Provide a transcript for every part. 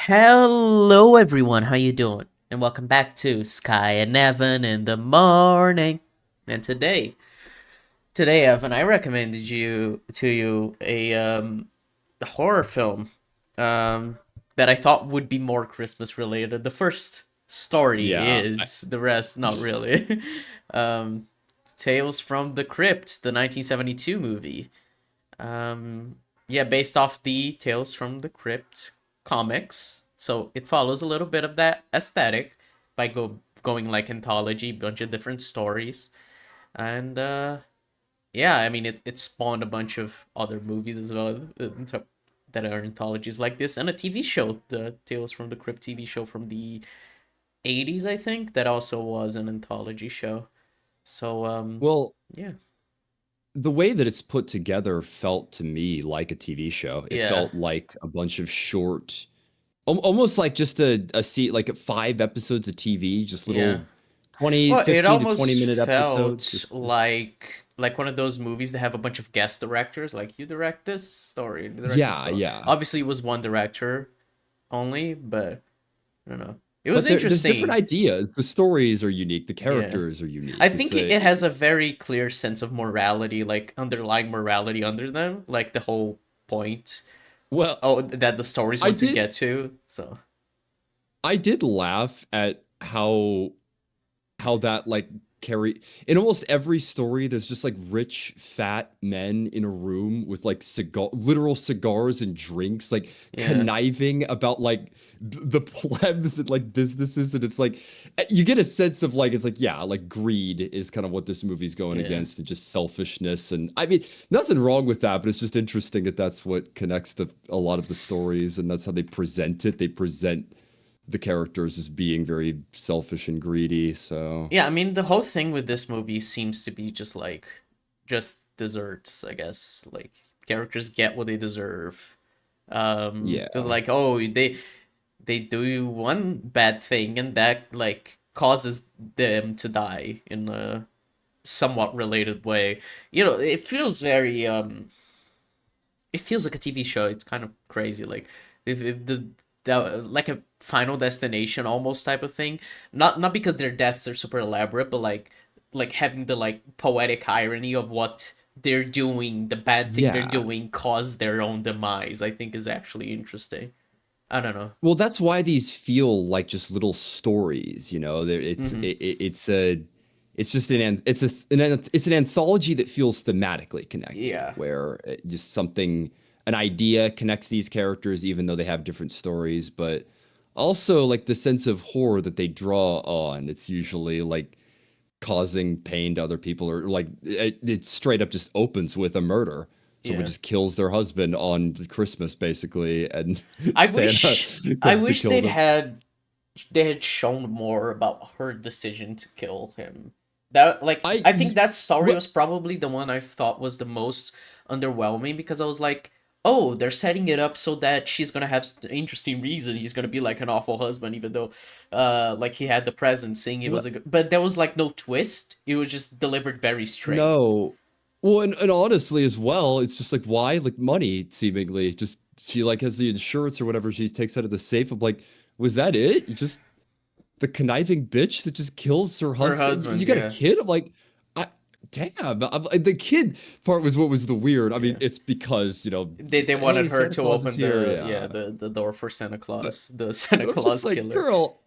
Hello everyone, how you doing? And welcome back to Skye and Evan in the morning. And today Evan, I recommended you a horror film um that I thought would be more Christmas related. The first story Yeah. is, the rest not really. um Tales from the Crypt, the 1972 movie. Um, yeah, based off the Tales from the Crypt comics. So it follows a little bit of that aesthetic by going like anthology, bunch of different stories. And yeah, I mean it spawned a bunch of other movies as well that are anthologies like this, and a TV show, the Tales from the Crypt TV show from the 80s, I think, that also was an anthology show. So Well, yeah. the way that it's put together felt to me like a TV show. It Yeah. felt like a bunch of short, almost like just a seat, like 5 episodes of TV, just Yeah. little 20, Well, it 15 to 20 almost minute episodes. felt Just like one of those movies that have a bunch of guest directors. Like, you direct this story, you direct this yeah, story. yeah. Obviously, it was one director only, but I don't know. It was But there's different interesting. ideas. The stories are unique. The Yeah, characters are I unique. think it has a very clear sense of morality, like underlying morality under them, like the whole point. Well, Oh, that the stories I want to did get to. So I did laugh at how that like carry in almost every story there's just like rich fat men in a room with like literal cigars and drinks like yeah, conniving about like the plebs and like businesses, and it's like you get a sense of like it's like yeah, like greed is kind of what this movie's going yeah. against, and just selfishness. And I mean, nothing wrong with that, but it's just interesting that that's what connects a lot of the stories, and that's how they present it. They present the characters as being very selfish and greedy. So Yeah, I mean, the whole thing with this movie seems to be just desserts, I guess. Like, characters get what they deserve. Because yeah, like, oh, they do one bad thing and that like causes them to die in a somewhat related way. It feels very it feels like a TV show. It's kind of crazy. Like if the like a Final Destination almost type of thing. Not because their deaths are super elaborate, but like having the like poetic irony of what they're doing, the bad thing they're yeah. doing cause their own demise. I think is actually interesting. I don't know. Well, that's why these feel like just little stories. Hmm. It's just it's an anthology that feels thematically connected, Yeah. where just something, an idea connects these characters, even though they have different stories. But also like the sense of horror that they draw on. It's usually like causing pain to other people, or like it straight up just opens with a murder. Someone Yeah. just kills their husband on Christmas, basically, and I Santa wish I comes to wish kill them. they had shown more about her decision to kill him. That like I I think that story what was probably the one I thought was the most underwhelming, because I was like, oh, they're setting it up so that she's gonna have an interesting reason. He's gonna be like an awful husband, even though like he had the present saying he was a what good, but there was like no twist. It was just delivered very straight. no. Well, and honestly as well, it's just like why like money seemingly just she like has the insurance or whatever she takes out of the safe. I'm like, was that it? You just the conniving bitch that just kills her Her husband. husband, You got a yeah. kid? I'm like, I damn. The kid part was what was the weird. I mean, Yeah. it's because They wanted hey, her Santa to Claus is open here. the Yeah, the door for Santa but Claus, the Santa I'm just Claus like, killer. girl,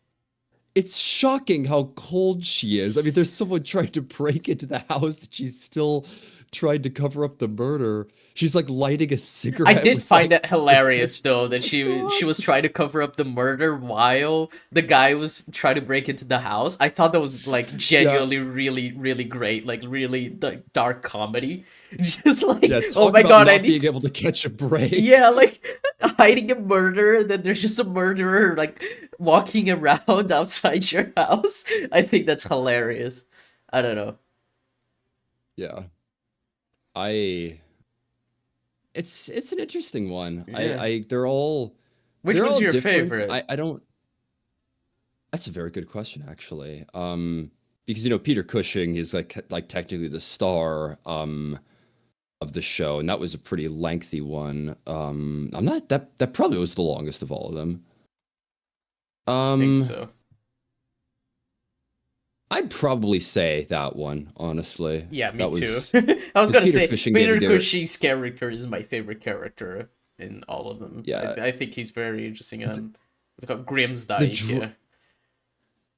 it's shocking how cold she is. I mean, there's someone trying to break into the house and she's still trying to cover up the murder. She's like lighting a I cigarette did with find like that hilarious liquid. though, that Oh she God. was trying to cover up the murder while the guy was trying to break into the house. I thought that was like Yeah, genuinely really great, like really like dark comedy. Just yeah. like, oh Talk my about god, I not need being able to catch a break. yeah, like hiding a murder, then there's just a murderer like walking around outside your house. I think that's hilarious. I don't know. Yeah. I it's an interesting one. Yeah. Which they're was all your different. favorite? I don't That's a very good question actually. Because Peter Cushing is like technically the star of the show, and that was a pretty lengthy one. I'm not that that probably was the longest of all of them. I think Um, so. I'd probably say that one, honestly. Yeah, me That too. was I was because gonna Peter say Cushing Peter getting there. Cushing's character is my favorite character in all of them. Yeah, I think he's very interesting. the, It's called the Grimsdyke. dr Yeah.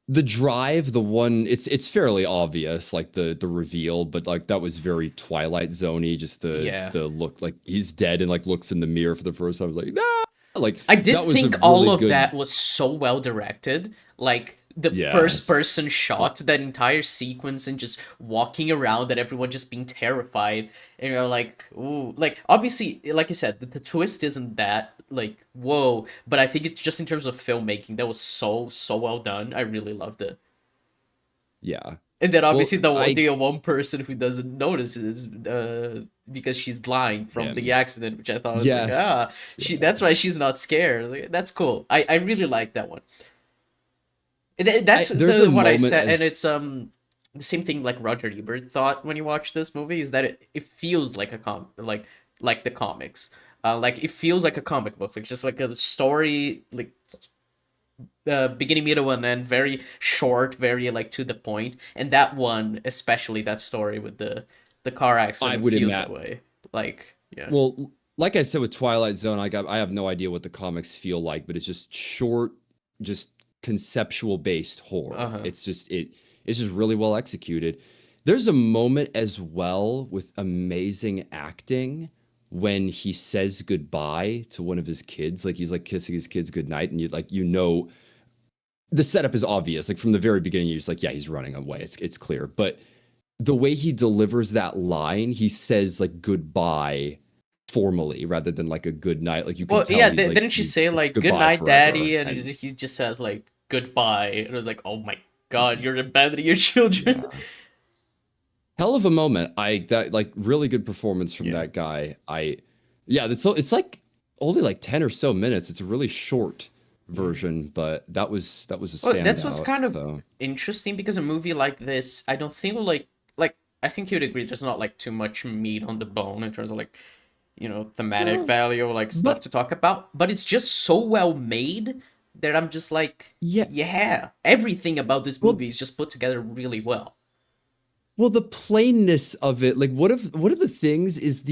the drive, the one it's fairly obvious, like the reveal, but like that was very Twilight Zoney. Just Yeah. the look, like he's dead and like looks in the mirror for the first time. I was like, nah! Like I did that was a think really all of good. that was so well directed. Like the first Yes. person shot, that entire sequence and just walking around and everyone just being terrified. And you're like, ooh, like obviously, like I said, the twist isn't that like whoa, but I think it's just in terms of filmmaking that was so well done. I really loved it. Yeah. And then Well, obviously I the one person who doesn't notice is because she's blind from the him. accident, which I thought was like Yes. she Yeah. that's why she's not scared. Like, that's cool. I really like that one. That's There's a the what I moment said, as and it's the same thing like Roger Ebert thought when he watched this movie is that it feels like a like the comics. Like it feels like a comic book, like just like a story, like beginning, middle, and end, very short, very like to the point. And that one, especially that story with the car I accident, would feels that imagine. way. Like yeah, Well, like I said with Twilight Zone, I have no idea what the comics feel like, but it's just short, just conceptual based uh horror. huh, It's just really well executed. There's a moment as well with amazing acting when he says goodbye to one of his kids, like he's like kissing his kids goodnight, and you know the setup is obvious. Like from the very beginning, you're just like, yeah, he's running away. It's clear. But the way he delivers that line, he says like goodbye formally rather than like a good night. Like you can well tell yeah, like didn't she say it's like good goodbye night forever. daddy, and And he just says like goodbye, and it was like, oh my god, you're abandoning your children. yeah. Hell of a moment. I that like really good performance from Yeah. that guy. I yeah, it's like only like 10 or so minutes. It's a really short Yeah. version, but that was a Well, that's what's standout. kind of So interesting because a movie like this, I don't think like I think you'd agree there's not like too much meat on the bone in terms of like thematic no, value or like stuff but to talk about, but it's just so well made that I'm just like, yeah. yeah, everything about this Well, movie is just put together really well. Well, the plainness of it, like one of the things is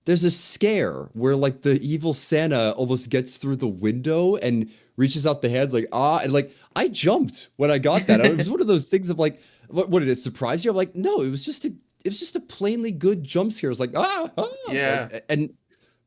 there's a scare where like the evil Santa almost gets through the window and reaches out the hands like and like I jumped when I got that. It was one of those things of like what did it surprise you? I'm like, no, it was just a plainly good jump scare. It was like Yeah, like and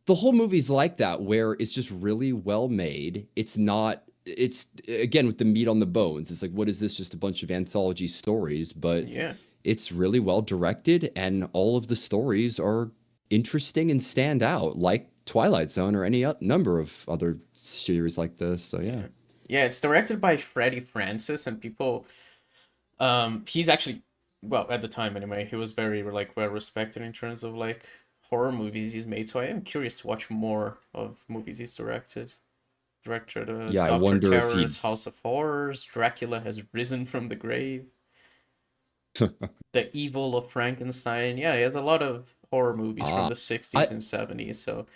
the whole movie's like that where it's just really well made. It's not it's again with the meat on the bones. It's like what is this just a bunch of anthology stories, but yeah. it's really well directed and all of the stories are interesting and stand out like Twilight Zone or any number of other series like this. So yeah. Yeah. Yeah, it's directed by Freddie Francis, and people he's actually, well, at the time anyway, he was very like well respected in terms of like horror movies he's made. So I am curious to watch more of movies he's directed. Directed Yeah, I Doctor wonder if he Terror's House of Horrors, Dracula Has Risen from the Grave, The Evil of Frankenstein. Yeah, he has a lot of horror movies from ah the 60s I and 70s. So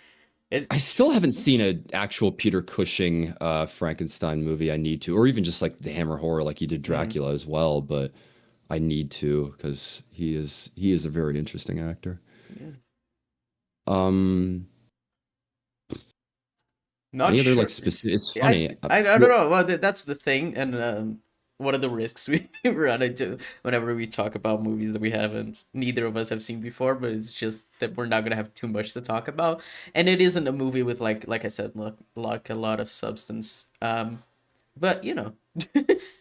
it's I still haven't seen an actual Peter Cushing Frankenstein movie. I need to, or even just like the Hammer horror, like he did mm, Dracula as well. But I need to because he is a very interesting actor. yeah. Um, Not any other like sure. specific? It's Yeah, funny. I don't know. Well, that's the thing, and one of the risks we run into whenever we talk about movies that we haven't, neither of us have seen before. But it's just that we're not gonna have too much to talk about, and it isn't a movie with like I said, like a lot of substance. But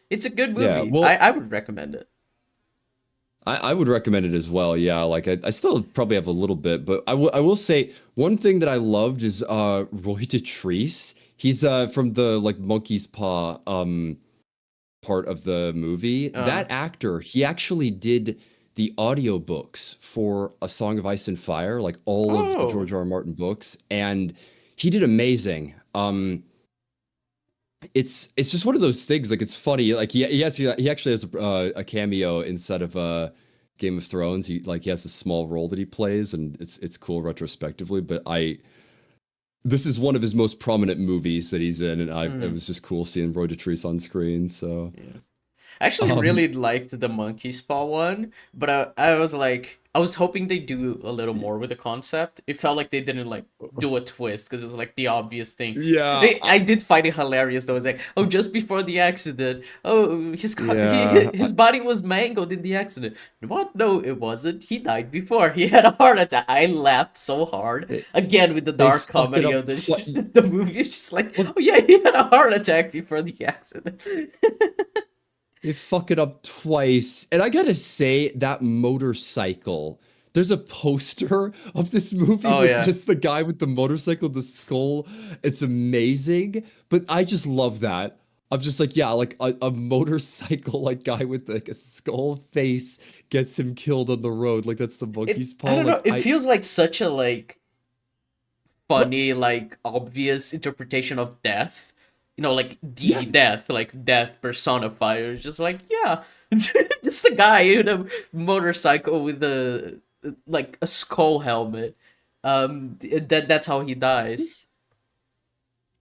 it's a good Yeah. movie. Well, I would recommend it. I would recommend it as well. Yeah, like I still probably have a little bit, but I will say one thing that I loved is Roy Dotrice. He's from the like Monkey's Paw part of the movie. Uh, That actor, he actually did the audiobooks for A Song of Ice and Fire, like all of the oh, George R. R. Martin books, and he did amazing. It's just one of those things. Like it's funny. Like he actually has a cameo instead of Game of Thrones. He has a small role that he plays, and it's cool retrospectively. But I this is one of his most prominent movies that he's in, and it Mm, was just cool seeing Roy Dotrice on screen. So, yeah. I actually um, really liked the monkey spa one, but I was like, I was hoping they do a little more with the concept. It felt like they didn't like do a twist because it was like the obvious thing. yeah, I did find it hilarious though. It's like, oh, just before the accident, oh, yeah. his body was mangled in the accident. What? No, it wasn't. He died before. He had a heart attack. I laughed so hard They, again with the they dark fuck it comedy up of the twice. the movie. It's just like, Well, oh yeah, he had a heart attack before the accident. they fuck it up twice. And I gotta say, that motorcycle. There's a poster of this movie Oh with yeah. just the guy with the motorcycle, the skull. It's amazing. But I just love that. I'm just like, yeah, like a motorcycle like guy with like a skull face gets him killed on the road. Like that's the monkey's I paw. don't know, Like it I feels like such a like what funny, like obvious interpretation of death. You know, like yeah, the death, like death personified. It's just like, yeah, just a guy in a motorcycle with a like a skull helmet. That's how he dies.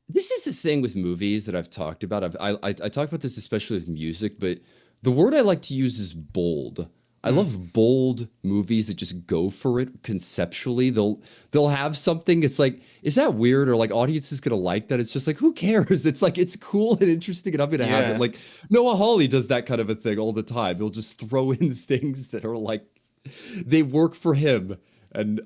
this this is the thing with movies that I've talked about. I talk about this especially with music, but the word I like to use is bold. I Mm. love bold movies that just go for it conceptually. They'll have something. It's like, is that weird? Or like audiences gonna like that? It's just like, who cares? It's like it's cool and interesting, and I'm gonna have it. Yeah. Like Noah Hawley does that kind of a thing all the time. He'll just throw in things that are like they work for him. And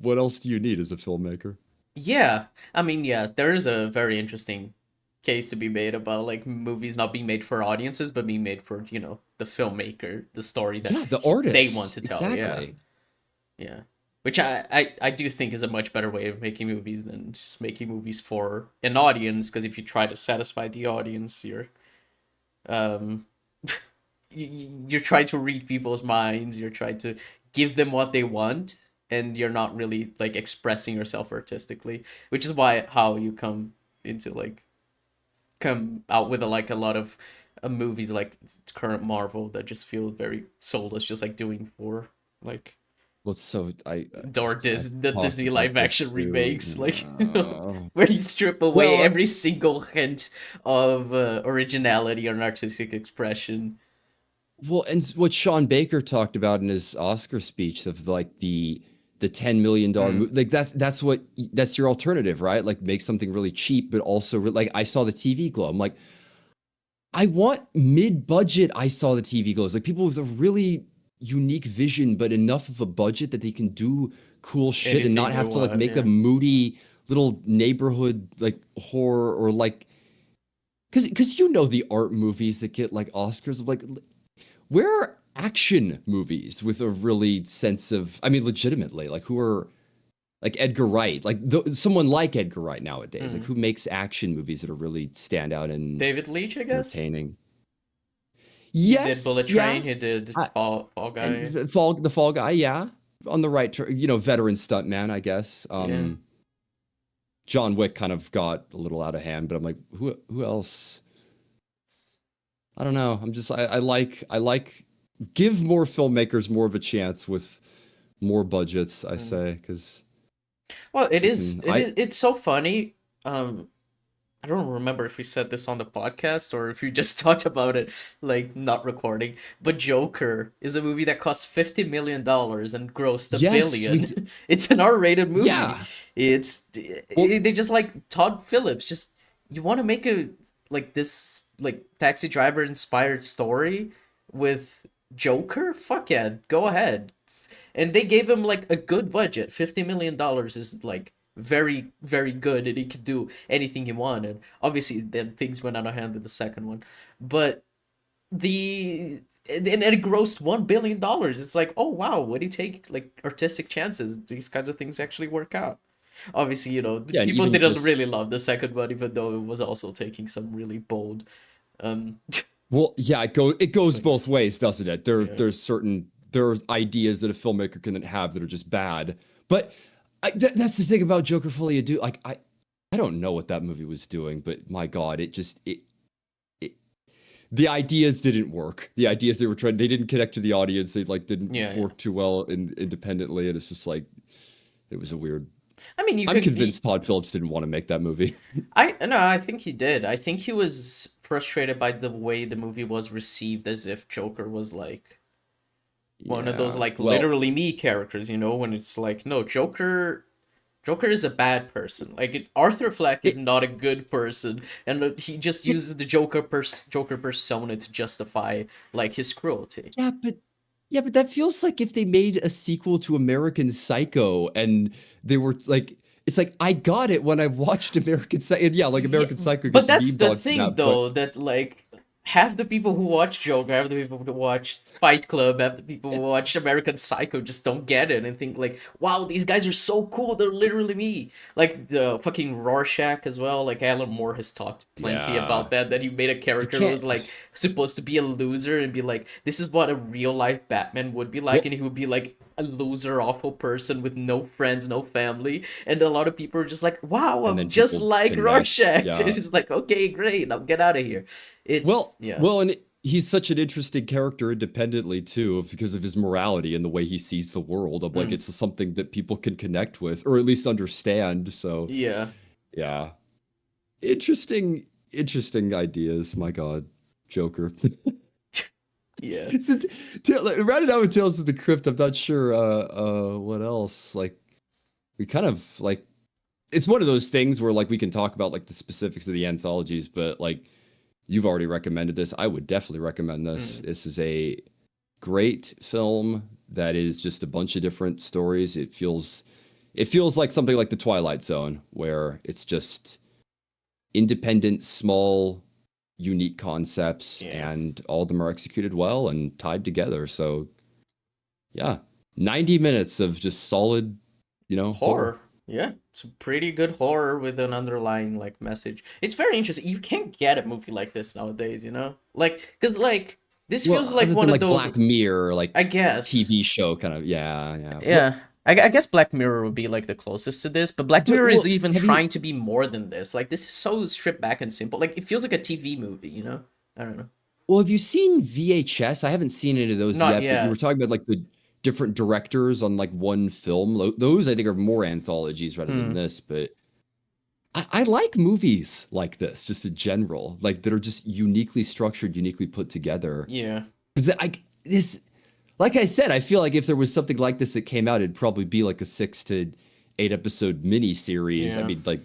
what else do you need as a filmmaker? Yeah, I mean, yeah, there is a very interesting case to be made about like movies not being made for audiences, but being made for, the filmmaker, the story that Yeah, the they want artist. to tell. Yeah, Exactly. yeah. Which I do think is a much better way of making movies than just making movies for an audience. Because if you try to satisfy the audience, um, you're trying to read people's minds. You're trying to give them what they want, and you're not really like expressing yourself artistically. Which is why how you into like come out with like a lot of movies like current Marvel that just feel very soulless, just like doing for like Well, so I've The talked Disney about live this action too. remakes, like where you strip away Well, every single hint of originality or artistic expression. and what Sean Baker talked about in his Oscar speech of like the $10 million Mm, movie, like that's your alternative, right? Like make something really cheap, but also like I saw the TV glow. I'm like, I want mid-budget. I saw the TV glows, like people with a really unique vision, but enough of a budget that they can do cool shit and anything not they have to like want, make a yeah. moody little neighborhood like horror or like because the art movies that get like Oscars of like where are action movies with a really sense of I mean legitimately like who are like Edgar Wright like someone like Edgar Wright nowadays like Mm. who makes action movies that are really stand out and David Leitch, I guess. entertaining. He did Yes, Bullet yeah. Train. He did I, Fall and Guy. the Fall Guy, yeah. On the right, veteran stuntman, I guess. Yeah. John Wick kind of got a little out of hand, but I'm like, who else? I don't know. I like give more filmmakers more of a chance with more budgets, I Mm. say, because Well, they can it's so funny. Um, I don't remember if we said this on the podcast or if you just talked about it, like not recording. But Joker is a movie that cost $50 million and grossed a yes, billion. It's an R-rated movie. yeah. Well, They just like Todd Phillips. Just you want to make a like this like taxi driver inspired story with Joker? Fuck yeah, go ahead. And they gave him like a good budget. $50 million is like very, very good, and he could do anything he wanted. Obviously, then things went out of hand with the second one, but and it grossed $1 billion. It's like, oh wow, when you take like artistic chances, these kinds of things actually work out. Obviously, the yeah, and people even didn't just really love the second one, even though it was also taking some really bold um well, yeah, it goes both swings. ways, doesn't it? Yeah. There are ideas that a filmmaker can have that are just bad. But that's the thing about Joker Folie à Deux. Like I don't know what that movie was doing, but my God, it the ideas didn't work. The ideas they didn't connect to the audience. They like didn't Yeah, yeah. work too well independently, and it's just like it was a weird. I mean, you I'm could. convinced Todd Phillips didn't want to make that movie. I no, I think he did. I think he was frustrated by the way the movie was received, as if Joker was like one of those Yeah. like Well, literally me characters, when it's like, no, Joker is a bad person. Like Arthur Fleck is it, not a good person, and he just it uses the Joker persona to justify like his cruelty. yeah, but that feels like if they made a sequel to American Psycho and they were like it's like I got it when I watched American Psycho. Yeah, like Yeah, American Psycho but gets that's memed the on for thing that, but though, that like half the people who watch Joker, half the people who watch Fight Club, half the people who watch American Psycho just don't get it and think like, wow, these guys are so cool, they're literally me. Like the fucking Rorschach as well, like Alan Moore has talked plenty yeah, about that he made a I character who can't. was like supposed to be a loser and be like, this is what a real life Batman would be like, Well, and he would be like a loser, awful person with no friends, no family, and a lot of people are just like, "Wow, and I'm then just people like connect. Rorschach." Yeah. It's like, okay, great, I'll get out of here. It's yeah. And he's such an interesting character independently too, because of his morality and the way he sees the world. I'm like, Mm, it's something that people can connect with, or at least understand. So, yeah, yeah, interesting, interesting ideas. My God, Joker. yeah. So, like, rounded out with Tales of the Crypt. I'm not sure. What else? Like, we kind of like. It's one of those things where like we can talk about like the specifics of the anthologies, but like you've already recommended this. I would definitely recommend this. Mm, This is a great film that is just a bunch of different stories. It feels like something like The Twilight Zone, where it's just independent, small, unique concepts, yeah. and all of them are executed well and tied together. So yeah, 90 minutes of just solid, horror. Horror. Yeah, it's a pretty good horror with an underlying like message. It's very interesting. You can't get a movie like this nowadays, like because like this feels Well, like other one than of like those. Black Mirror, like I guess. TV show kind of, yeah, yeah. What, Yeah. I guess Black Mirror would be like the closest to this, but Black but Mirror is well, even have you trying to be more than this. Like this is so stripped back and simple. Like it feels like a TV movie. I don't know. have you seen VHS? I haven't seen any of those Not yet, but you were yet. talking about like the different directors on like one film. Those I think are more anthologies rather than Hmm. this, but I like movies like this, just in general, like that are just uniquely structured, uniquely put together. Yeah. Because this, like I said, I feel like if there was something like this that came out, it'd probably be like a 6 to 8 episode mini series. I Yeah. mean, like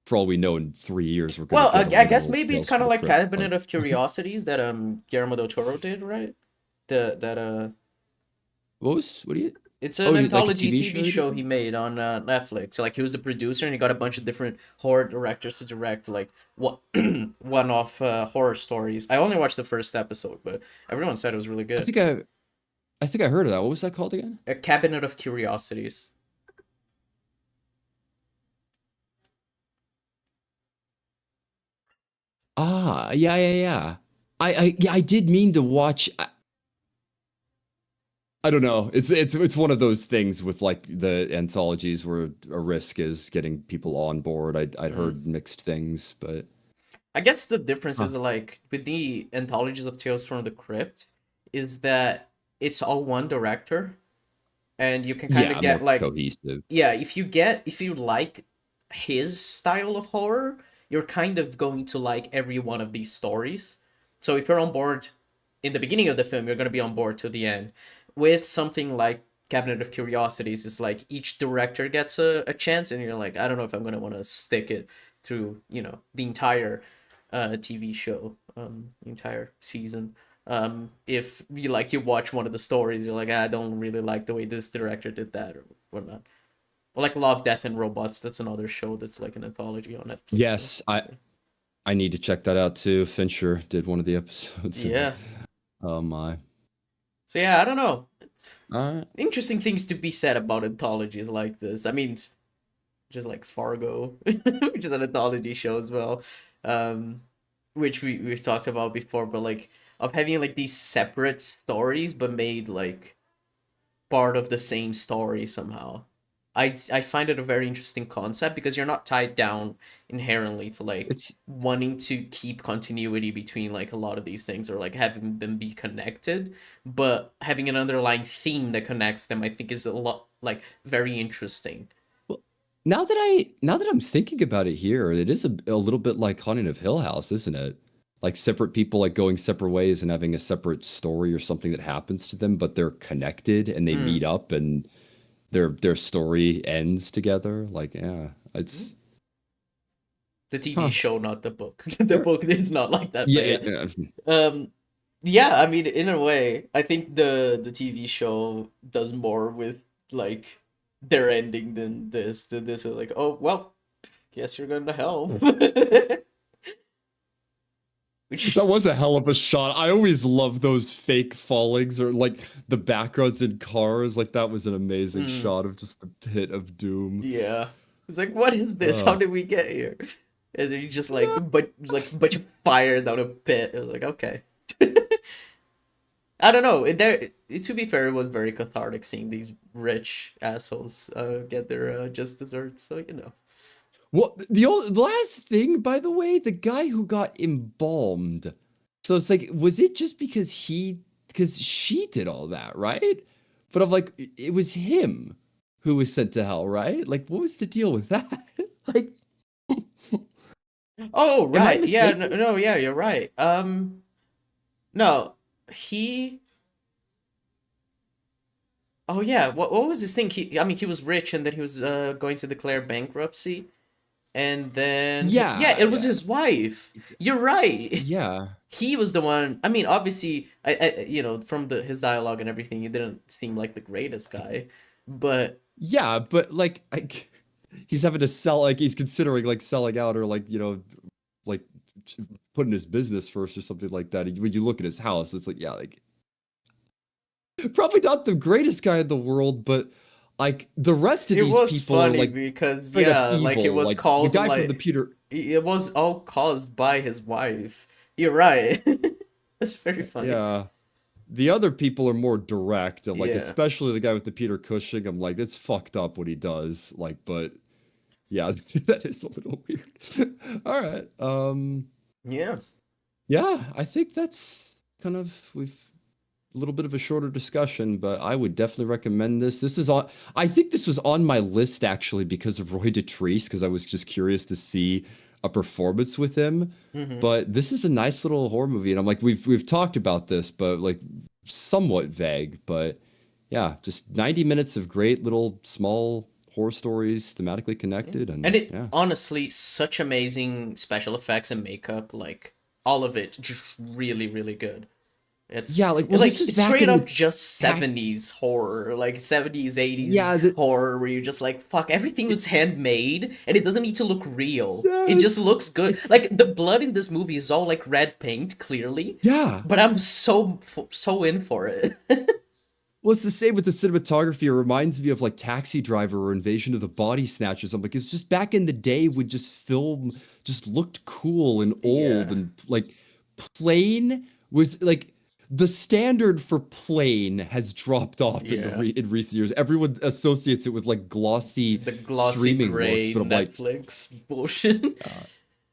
for all we know, in 3 years we're gonna Well, get a I guess literal maybe it's Tales from kind of the like Crypt. But Cabinet of Curiosities that Guillermo del Toro did, right? The that what do you? It's Oh, an he did like a anthology TV TV show he show did? he made on Netflix. Like he was the producer and he got a bunch of different horror directors to direct like what one-off horror stories. I only watched the first episode, but everyone said it was really I good. think I think I heard of that. What was that called again? A Cabinet of Curiosities. Ah, yeah, yeah, yeah. Yeah, I did mean to watch. I don't know. It's one of those things with like the anthologies where a risk is getting people on board. I'd Mm. heard mixed things, but I guess the difference huh. is like with the anthologies of Tales from the Crypt is that it's all one director and you can kind of Yeah, get more like cohesive. yeah, if you like his style of horror, you're kind of going to like every one of these stories. So if you're on board in the beginning of the film, you're going to be on board to the end. With something like Cabinet of Curiosities, it's like each director gets a chance, and you're like, I don't know if I'm going to want to stick it through, the entire TV show, the entire season. If you watch one of the stories, you're like, I don't really like the way this director did that or whatnot. Or like Love, Death, and Robots. That's another show that's like an anthology on Netflix. So Yes, I need to check that out too. Fincher did one of the episodes. yeah. Oh my. So yeah, I don't know. It's All right. interesting things to be said about anthologies like this. I mean, just like Fargo, which is an anthology show as well, um, which we've talked about before. But like of having like these separate stories, but made like part of the same story somehow. I find it a very interesting concept because you're not tied down inherently to like It's wanting to keep continuity between like a lot of these things or like having them be connected, but having an underlying theme that connects them I think is a lot like very interesting. well, now that I'm thinking about it here, it is a little bit like Haunting of Hill House, isn't it? Like separate people like going separate ways and having a separate story or something that happens to them, but they're connected and they Mm. meet up and their story ends together. Like, yeah, it's The TV huh. show, not the book. The book is not like that, Yeah, but yeah. yeah, Um, yeah, I mean, in a way, I think the TV show does more with like their ending than this. This is like, oh well, guess you're going to hell. Which, that was a hell of a shot. I always love those fake fallings or like the backgrounds in cars. Like that was an amazing mm, shot of just the pit of doom. yeah, it's like, what is this? How Uh, did we get here? And then you just like, but you fire down a pit. It was like, okay. I don't know. To be fair, it was very cathartic seeing these rich assholes get their just desserts. So you know. well, the last thing, by the way, the guy who got embalmed. So it's like, was it just because she did all that, right? But I'm like, it was him who was sent to hell, right? Like, what was the deal with that? Like, Oh am I right, yeah, no, mistaken? no, yeah, you're right. No, he. Oh yeah, what was his thing? I mean, he was rich, and then he was going to declare bankruptcy, and then yeah, Yeah, it was yeah, his wife. You're right. yeah. He was the one. I mean, obviously, from the his dialogue and everything, he didn't seem like the greatest guy, but Yeah, but like he's having to sell like he's considering like selling out or like, like putting his business first or something like that. When you look at his house, it's like, yeah, like probably not the greatest guy in the world, but like the rest of it these was people are funny like because straight up yeah, like it evil. was Like the called guy from the like Peter, it was all caused by his wife. You're right. That's very funny. yeah. The other people are more direct. I'm like, Yeah. especially the guy with the Peter Cushing. I'm like, it's fucked up what he does. Like, but yeah, that is a little weird. All right. Yeah. Yeah, I think that's kind of we've a little bit of a shorter discussion, but I would definitely recommend this. This is on I think this was on my list actually because of Roy Dotrice, because I was just curious to see a performance with him. Hmm. But this is a nice little horror movie, and I'm like, we've talked about this, but like somewhat vague. But yeah, just 90 minutes of great little small horror stories, thematically Yeah. connected, And and it yeah. honestly such amazing special effects and makeup, like all of it just really really good. Yeah, like well, this was It's back straight in up the just back. 70s horror, like 70s 80s Yeah, horror where you're just like fuck, everything it, was handmade and it doesn't need to look real. It just yes, looks good. it's Like the blood in this movie is all like red paint clearly, yeah. but I'm so in for it. Well, it's the same with the cinematography. It reminds me of like Taxi Driver or Invasion of the Body Snatchers. I'm like, it's just back in the day when just film just looked cool and old Yeah. and like plain was like the standard for plain has dropped off in Yeah. in recent years. Everyone associates it with like glossy The glossy streaming looks, gray but I'm like, Netflix bullshit. uh,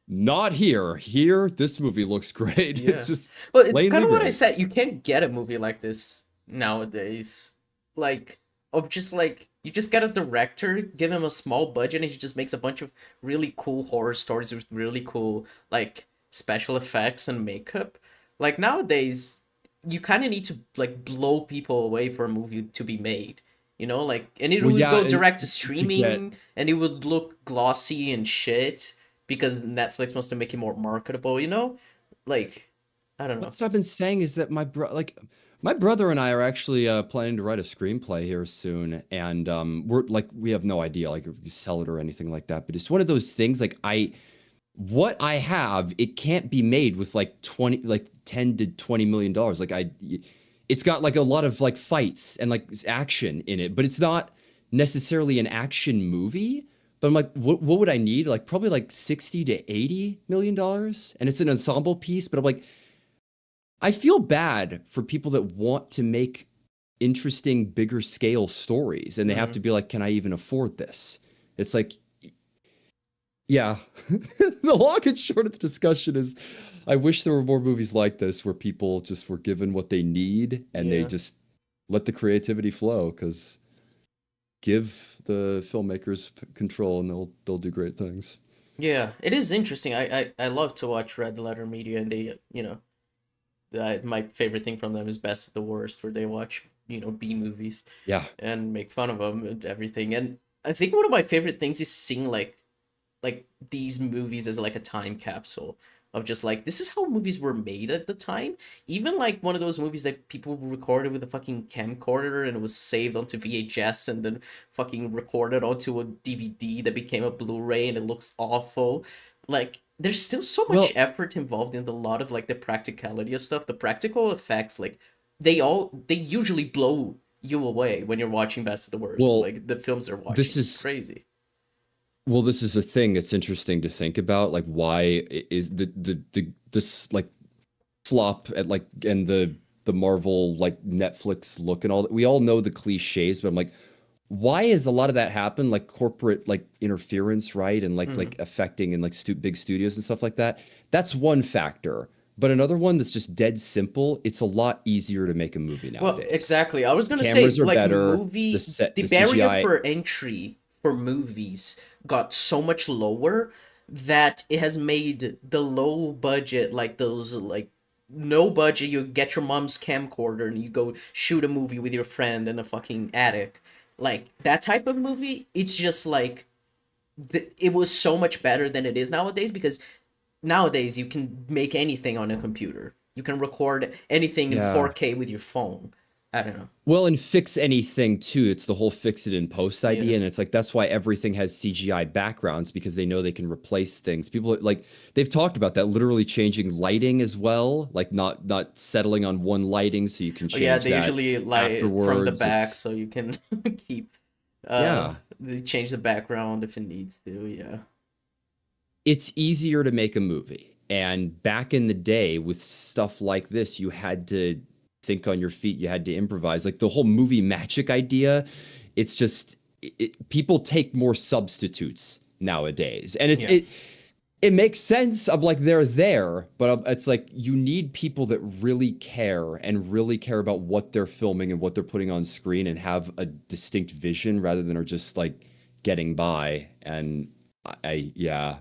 not here. Here, this movie looks great. Yeah. It's just Well, it's kind plainly of what I great. said. You can't get a movie like this nowadays. Like, of just like, you just get a director, give him a small budget, and he just makes a bunch of really cool horror stories with really cool, like, special effects and makeup. Like, nowadays, you kind of need to, like, blow people away for a movie to be made. You know, like, and it Well, would yeah, go and direct to to get streaming, and it would look glossy and shit because Netflix wants to make it more marketable, you know? Like, I don't know. That's what I've been saying is that my brother and I are actually planning to write a screenplay here soon, and we're like we have no idea like if we sell it or anything like that. But it's one of those things like I what I have it can't be made with like 20 like 10 to 20 million dollars. It's got like a lot of like fights and like action in it, but it's not necessarily an action movie. But I'm like, what would I need? Like probably like 60 to 80 million dollars, and it's an ensemble piece. But I'm like I feel bad for people that want to make interesting, bigger scale stories, and they have to Mm. be like, can I even afford this? It's like, yeah. The long and short of the discussion is I wish there were more movies like this where people just were given what they need and they Yeah. just let the creativity flow because give the filmmakers control, and they'll do great things. Yeah, it is interesting. I love to watch Red Letter Media, and they, my favorite thing from them is Best of the Worst, where they watch, B movies Yeah. and make fun of them and everything. And I think one of my favorite things is seeing like these movies as like a time capsule of just like this is how movies were made at the time. Even like one of those movies that people recorded with a fucking camcorder and it was saved onto VHS and then fucking recorded onto a DVD that became a Blu-ray and it looks awful. Like there's still so much Well, effort involved in a lot of like the practicality of stuff. The practical effects, like they usually blow you away when you're watching Best of the Worst. well, Like the films they're this watching. It's is crazy. this is a thing that's interesting to think about. Like, why is the this like slop at like and the Marvel like Netflix look and all that? We all know the cliches, but I'm like, why is a lot of that happen? Like corporate like interference, right? And Mhm. like affecting and like big studios and stuff like that. That's one factor. But another one that's just dead simple, it's a lot easier to make a movie Well, nowadays. exactly. I was The gonna say, cameras are like, better, the the barrier CGI. for entry for movies got so much lower that it has made the low budget, like those, like, no budget, you get your mom's camcorder and you go shoot a movie with your friend in a fucking attic. Like, that type of movie, it's just like, it was so much better than it is nowadays because nowadays you can make anything on a computer. You can record anything in Yeah. 4K with your phone. I don't know. Well, and fix anything too. It's the whole fix it in post Yeah. idea. And it's like that's why everything has CGI backgrounds because they know they can replace things. People like they've talked about that, literally changing lighting as well, like not settling on one lighting so you can Oh yeah, change they that usually light from the afterwards. back It's so you can keep yeah. they change the background if it needs to, yeah. It's easier to make a movie. And back in the day with stuff like this, you had to think on your feet, you had to improvise. Like the whole movie magic idea, it's just people take more substitutes nowadays. And Yeah. it makes sense. I'm like they're there, but it's like you need people that really care and really care about what they're filming and what they're putting on screen and have a distinct vision rather than are just like getting by. And yeah.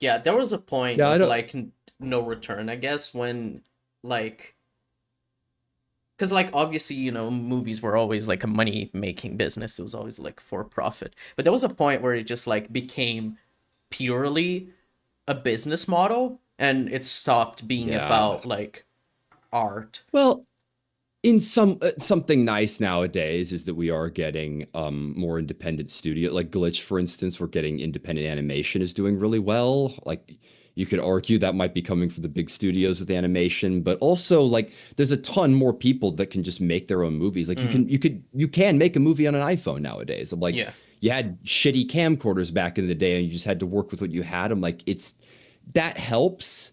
Yeah, there was a point Yeah, I of don't. like no return, I guess, when like because like obviously movies were always like a money making business. It was always like for profit, but there was a point where it just like became purely a business model and it stopped being Yeah. about like art. Well, in something nice nowadays is that we are getting more independent studio. Like Glitch, for instance, we're getting independent animation is doing really well. Like you could argue that might be coming from the big studios with animation, but also like there's a ton more people that can just make their own movies. Like Mm, you can make a movie on an iPhone nowadays. I'm like, yeah. you had shitty camcorders back in the day and you just had to work with what you had. I'm like, it's that helps,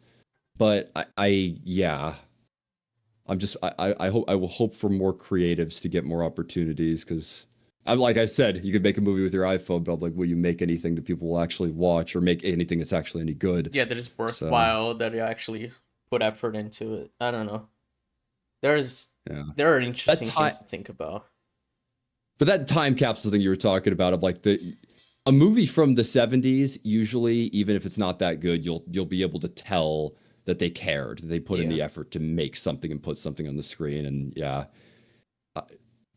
but yeah. I'm just I hope I will hope for more creatives to get more opportunities because I'm like I said, you could make a movie with your iPhone, but I'm like, will you make anything that people will actually watch or make anything that's actually any good? Yeah, that is So worthwhile, that you actually put effort into it. I don't know. There's yeah, there are that interesting time, things to think about. but that time capsule thing you were talking about, of like the a movie from the 70s, usually even if it's not that good, you'll be able to tell that they cared, they put in Yeah. the effort to make something and put something on the screen, and yeah. Uh,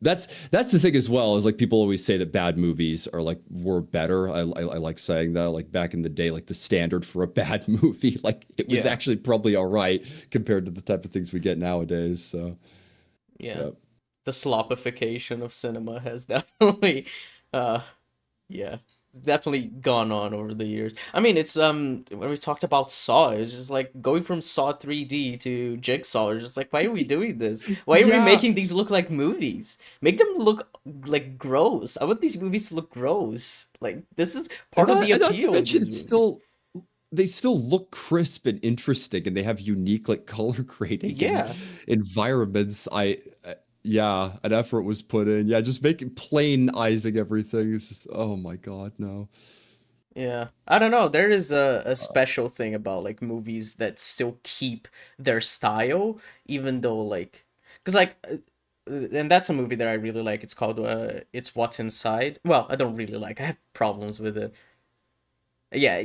that's the thing as well, is like people always say that bad movies are like were better. I like saying that, like back in the day, like the standard for a bad movie, like it was Yeah. actually probably all right compared to the type of things we get nowadays. So Yeah. yeah. The slopification of cinema has definitely uh yeah, definitely gone on over the years. I mean, it's when we talked about Saw, it's just like going from Saw 3D to Jigsaw. It's just like, why are we doing this? Why are we Yeah, making these look like movies? Make them look like gross. I want these movies to look gross. Like this is part of the and not to appeal of mention these it's movies. still they still look crisp and interesting, and they have unique like color grading and Yeah. environments. Yeah, an effort was put in. Yeah, just making plain Isaac everything is just, oh my God, no. Yeah. I don't know. There is a special thing about like movies that still keep their style, even though like, because like and that's a movie that I really like. It's called It's What's Inside. Well, I don't really like. I have problems with it. Yeah,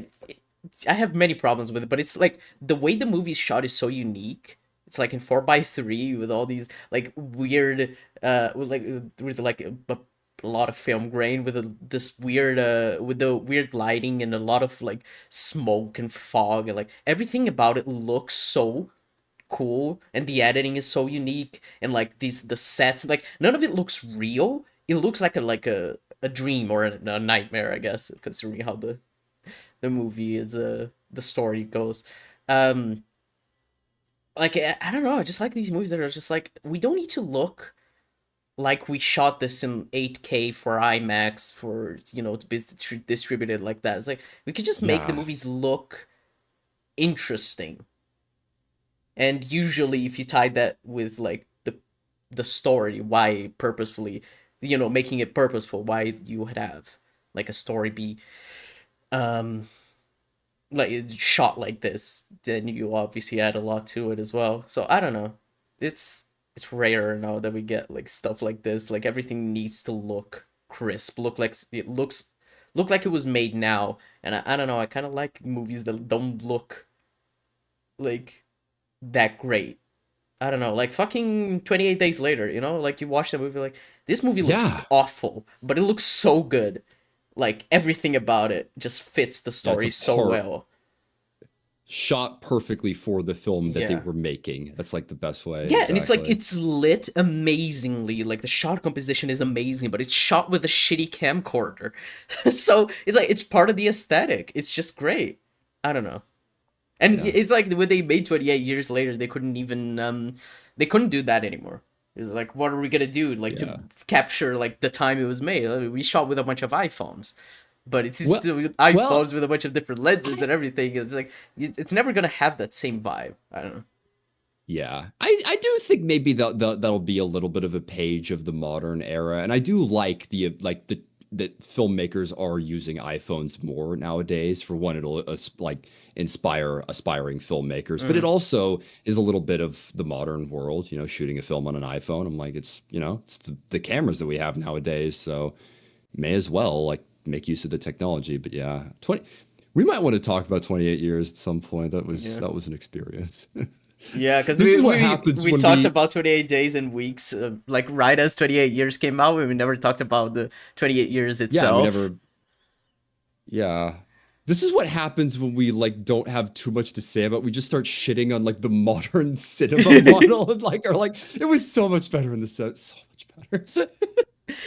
I have many problems with it, but it's like the way the movie's shot is so unique. It's like in 4:3 with all these like weird, with like a lot of film grain with this weird, with the weird lighting and a lot of like smoke and fog and like everything about it looks so cool, and the editing is so unique, and like the sets, like none of it looks real. It looks like a dream or a nightmare, I guess, considering how the movie is the story goes. um like I don't know, I just like these movies that are just like, we don't need to look like we shot this in 8K for IMAX for, to be distributed like that. It's like we could just make the Yeah. movies look interesting. And usually if you tie that with like the story, why purposefully, making it purposeful, why you would have like a story be um like shot like this, then you obviously add a lot to it as well. So I don't know. It's rare now that we get like stuff like this. Like everything needs to look crisp, look like it was made now. And I don't know. I kind of like movies that don't look like that great. I don't know. Like fucking 28 Days Later. Like you watch the movie, like this movie looks Yeah. awful, but it looks so good. Like everything about it just fits the Yeah, it's story a so well. shot perfectly for the film that they Yeah. were making. That's like the best way. Yeah, and it's like Exactly. it's lit amazingly. Like the shot composition is amazing, but it's shot with a shitty camcorder. So it's like it's part of the aesthetic. It's just great. I don't know. And Yeah. it's like when they made 28 years later, they couldn't do that anymore. It was like, what are we gonna do? Like to Yeah. capture like the time it was made. We shot with a bunch of iPhones. But it's Well, still well, iPhones with a bunch of different lenses and everything. It's like it's never gonna have that same vibe. I don't know. yeah. I do think maybe that'll be a little bit of a page of the modern era, and I do like the that filmmakers are using iPhones more nowadays. For one, it'll like inspire aspiring filmmakers, but it Mm. also is a little bit of the modern world. Shooting a film on an iPhone. I'm like, it's the cameras that we have nowadays, so may as well like make use of the technology. But yeah, 20. We might want to talk about 28 years at some point. That was Yeah. that was an experience. Yeah, because This we, is what we happens we when talked we about 28 days and weeks, like right as 28 years came out, and we never talked about the 28 years yeah, we itself. never yeah. This is what happens when we like don't have too much to say about. We just start shitting on like the modern cinema model and like are like it was so much better in the set, so much better.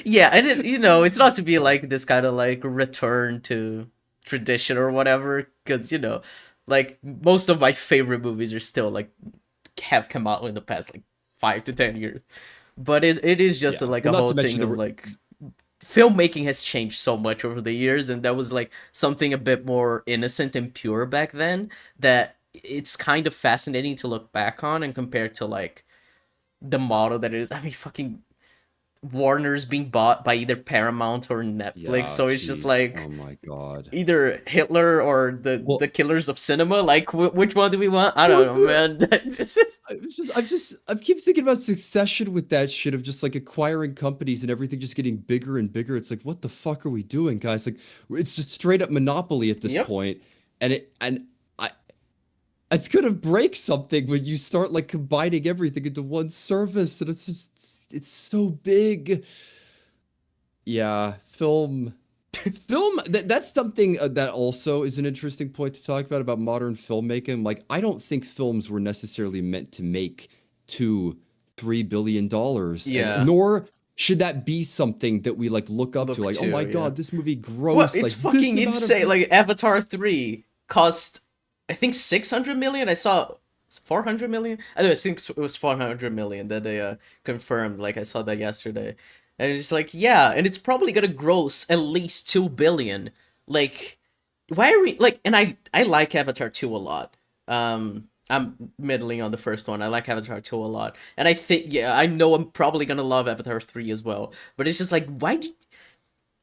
Yeah, and it's not to be like this kind of like return to tradition or whatever, because like most of my favorite movies are still like have come out in the past like 5 to 10 years. But it is just Yeah. like Well, a not whole to mention thing the of like filmmaking has changed so much over the years, and that was like something a bit more innocent and pure back then, that it's kind of fascinating to look back on and compare to like the model that it is. I mean, fucking Warner's being bought by either Paramount or Netflix, yeah, so it's just jeez. Oh like my God. either Hitler or the Well, killers of cinema. Like, which one do we want? I don't what's know, it? man. It's just- I keep thinking about Succession with that shit of just like acquiring companies and everything just getting bigger and bigger. It's like, what the fuck are we doing, guys? Like, it's just straight up monopoly at this yep. point, and I it's gonna break something when you start like combining everything into one service, and it's so big. Yeah, film that's something that also is an interesting point to talk about modern filmmaking. Like, I don't think films were necessarily meant to make 2-3 billion dollars, and Yeah. nor should that be something that we like lolook up to, Look like, oh too. my Yeah. god, this movie Well, grossed it's like this fucking amount of insane. Like Avatar 3 cost, I think 600 million. I saw 400 million. I think it was 400 million that they confirmed. Like I saw that yesterday. And it's just like, yeah, and it's probably gonna gross at least 2 billion. Like, why are we like, and I like Avatar 2 a lot. I'm middling on the first one. I like Avatar 2 a lot. And I think, yeah, I know I'm probably gonna love Avatar 3 as well. But it's just like, why did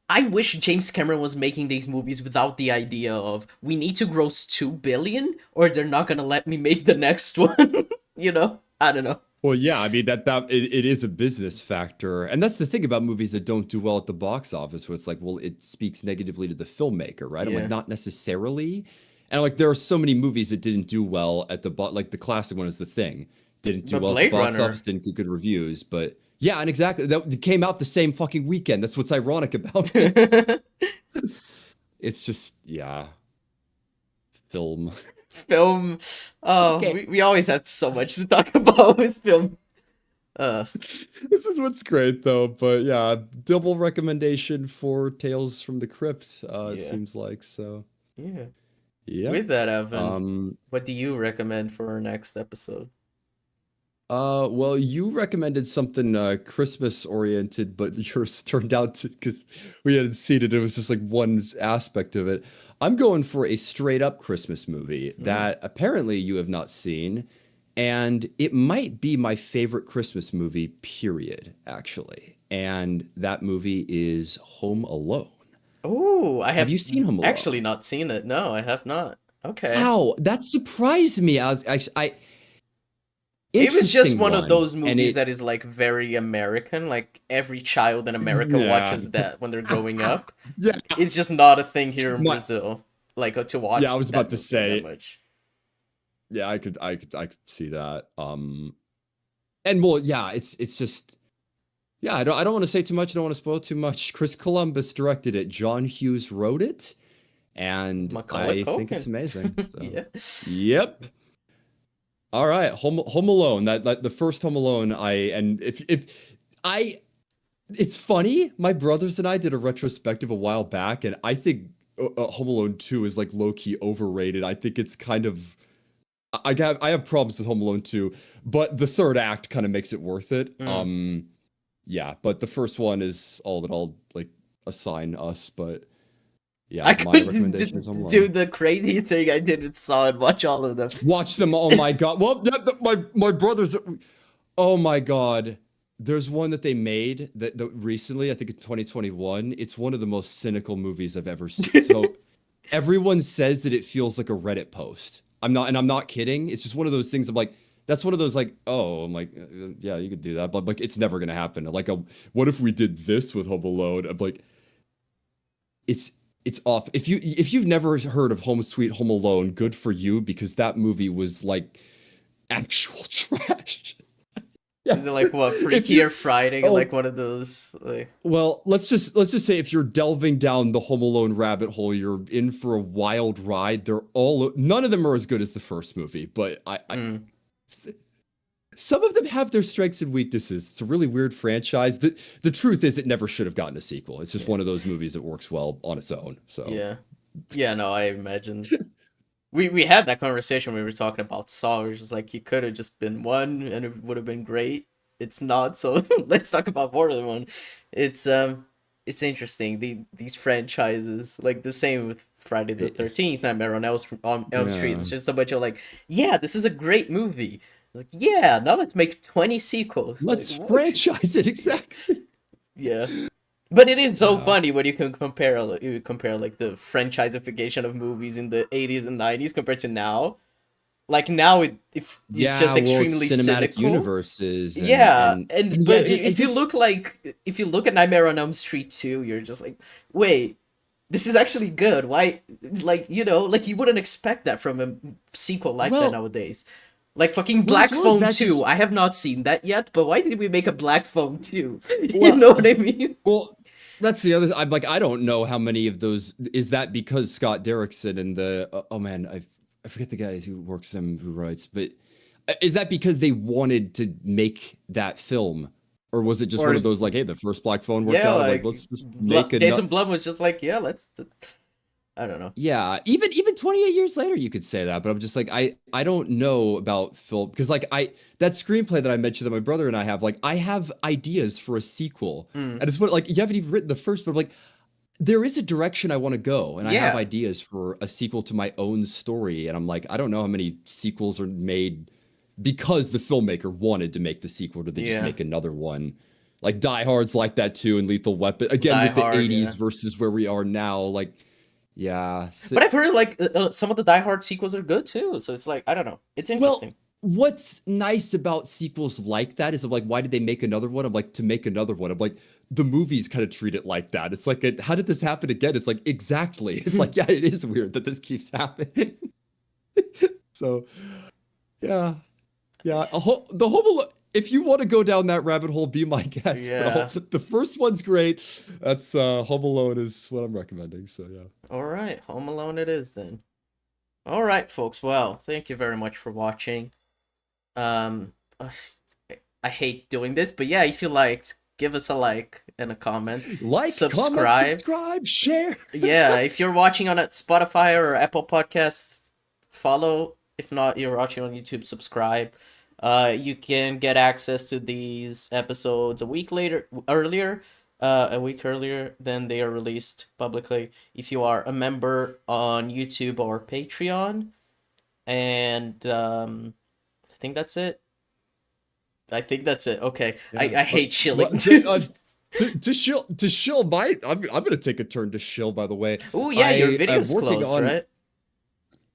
I wish James Cameron was making these movies without the idea of we need to gross 2 billion or they're not gonna let me make the next one. I don't know. Well, yeah, I mean it is a business factor, and that's the thing about movies that don't do well at the box office, where it's like, well, it speaks negatively to the filmmaker, right? I'm like, Yeah. not necessarily, and like there are so many movies that didn't do well at like the classic one is The Thing, didn't do But well at the Blade box office, Runner. didn't get good reviews, but yeah, and exactly that came out the same fucking weekend. That's what's ironic about it. It's just yeah, film. Film. Oh, Okay. we always have so much to talk about with film. Uh, This is what's great though, but yeah, double recommendation for Tales from the Crypt, it yeah. seems like so. Yeah. Yep. With that, Evan, Um, what do you recommend for our next episode? well, you recommended something Christmas oriented, but yours turned out to because we hadn't seen it, it was just like one aspect of it. I'm going for a straight up Christmas movie Mm. that apparently you have not seen, and it might be my favorite Christmas movie, period, actually. And that movie is Home Alone. Oh, I Have have you seen Home actually Alone? not seen it. No, I have not. Okay. Wow, that surprised me. I It was just interesting one of one, those and movies it that is like very American. Like every child in America yeah. watches that when they're growing up. Yeah, It's just not a thing here in my Brazil, like to yeah, I watch was that about to movie that say, much. yeah, I could see that. And well, yeah, it's just, yeah, I don't want to say too much. I don't want to spoil too much. Chris Columbus directed it. John Hughes wrote it, and Macaulay I think it's Culkin. amazing. So, Yeah. yep. All right, Home Alone. That the first Home Alone. And if I, it's funny. My brothers and I did a retrospective a while back, and I think Home Alone 2 is like low key overrated. I think it's kind of I have problems with Home Alone 2, but the third act kind of makes it worth it. Mm. Yeah, but the first one is all that I'll like assign us, but I yeah, my couldn't recommendation is Home do Alone. the crazy thing I did with Saw and watch all of them. Watch them. Oh my God. Well, my brothers. Oh my God. There's one that they made that recently, I think in 2021. It's one of the most cynical movies I've ever seen. So everyone says that it feels like a Reddit post. I'm not kidding. It's just one of those things. I'm like, that's one of those like, oh, I'm like, yeah, you could do that, but like, it's never gonna happen. Like, what if we did this with Home Alone? I'm like, it's it's off. If you've never heard of Home Sweet Home Alone, good for you because that movie was like actual trash. Yeah. Is it like what If Freaky you or Friday? Like oh one of those like well, let's just say if you're delving down the Home Alone rabbit hole, you're in for a wild ride. They're all none of them are as good as the first movie, but mm, some of them have their strengths and weaknesses. It's a really weird franchise. The truth is it never should have gotten a sequel. It's just yeah. one of those movies that works well on its own. So Yeah. Yeah, no, I imagine. We had that conversation when we were talking about Saw. It was just like you could have just been one and it would have been great. It's not, so let's talk about more than one. It's interesting. These franchises, like the same with Friday the it, 13th, Nightmare on Elm Street. yeah. It's just a bunch of like, yeah, this is a great movie. Like, yeah, now let's make 20 sequels. Like, Let's what? franchise it exactly. Yeah. But it is so Yeah. funny when you can compare you compare like the franchiseification of movies in the 80s and 90s compared to now. Like now it's Yeah, just well, it's extremely cinematic cynical. universes Yeah, and and yeah, but and just if you look at Nightmare on Elm Street 2, you're just like, "Wait, this is actually good. Why like, like you wouldn't expect that from a sequel like that well, nowadays." Like fucking well, as Black well as Phone that, 2. just I have not seen that yet, but why did we make a Black Phone 2? You well, know what I mean? well, that's the other. I'm like, I don't know how many of those is that because Scott Derrickson and the oh man, I forget the guys who works them who writes, but is that because they wanted to make that film, or was it just Or one of those like, hey, the first Black Phone worked yeah, out, like like let's just make Jason another. Blum was just like, yeah, I don't know. Yeah, even 28 years later you could say that, but I'm just like I don't know about film because like I that screenplay that I mentioned that my brother and I have, like I have ideas for a sequel. Mm. And it's what like you haven't even written the first, but I'm like there is a direction I want to go and I have Yeah, ideas for a sequel to my own story and I'm like I don't know how many sequels are made because the filmmaker wanted to make the sequel, did they just yeah. make another one? Like Die Hard's like that too and Lethal Weapon again Die with the Hard, yeah. 80s versus where we are now like yeah. But I've heard like some of the Die Hard sequels are good too, so it's like I don't know. It's Well, interesting. what's nice about sequels like that is I'm like, why did they make another one? I'm like, to make another one. I'm like, the movies kind of treat it like that. It's like, how did this happen again? It's like, exactly. It's like, yeah, it is weird that this keeps happening. So, yeah, yeah. The Home Alone. If you want to go down that rabbit hole, be my guest. But Yeah. the first one's great. That's Home Alone is what I'm recommending. So yeah. All right, Home Alone it is then. All right, folks. Well, thank you very much for watching. Um, uh, I hate doing this, but yeah, if you liked, give us a like and a comment. Like, comment, Subscribe. subscribe, share. Yeah, if you're watching on a Spotify or Apple Podcasts, follow. If not, you're watching on YouTube, subscribe. You can get access to these episodes a week earlier than they are released publicly. If you are a member on YouTube or Patreon, and I think that's it. I think that's it. Okay, Yeah. I hate shilling. To shill my I'm gonna take a turn to shill, by the way. Oh yeah, your I am video's working close, on right?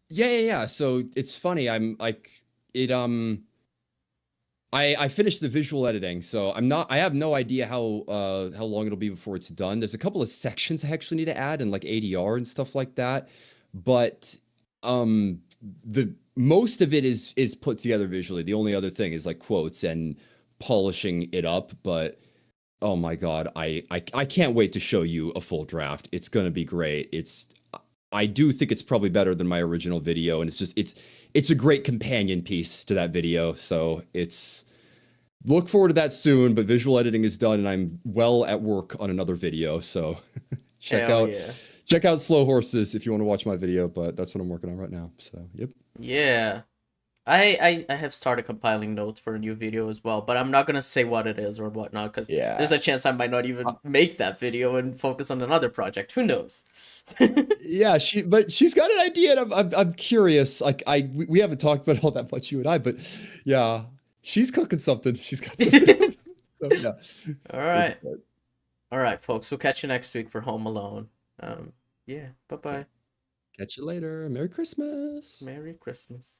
yeah. So it's funny, I'm like it I finished the visual editing, so I have no idea how long it'll be before it's done. There's a couple of sections I actually need to add and like ADR and stuff like that. But um the most of it is put together visually. The only other thing is like quotes and polishing it up, but oh my God, I can't wait to show you a full draft. It's gonna be great. I do think it's probably better than my original video, and it's a great companion piece to that video. So it's look forward to that soon. But visual editing is done, and I'm well at work on another video. So check Hell out yeah. check out Slow Horses if you want to watch my video. But that's what I'm working on right now. So yep. Yeah. I have started compiling notes for a new video as well, but I'm not gonna say what it is or whatnot because there's Yeah. a chance I might not even make that video and focus on another project. Who knows? Yeah, she's got an idea, and I'm curious. Like we haven't talked about it all that much, you and I, but yeah, she's cooking something. She's got something. So yeah, All it's right. All right, folks. We'll catch you next week for Home Alone. Yeah. Bye-bye. catch you later. Merry Christmas. Merry Christmas.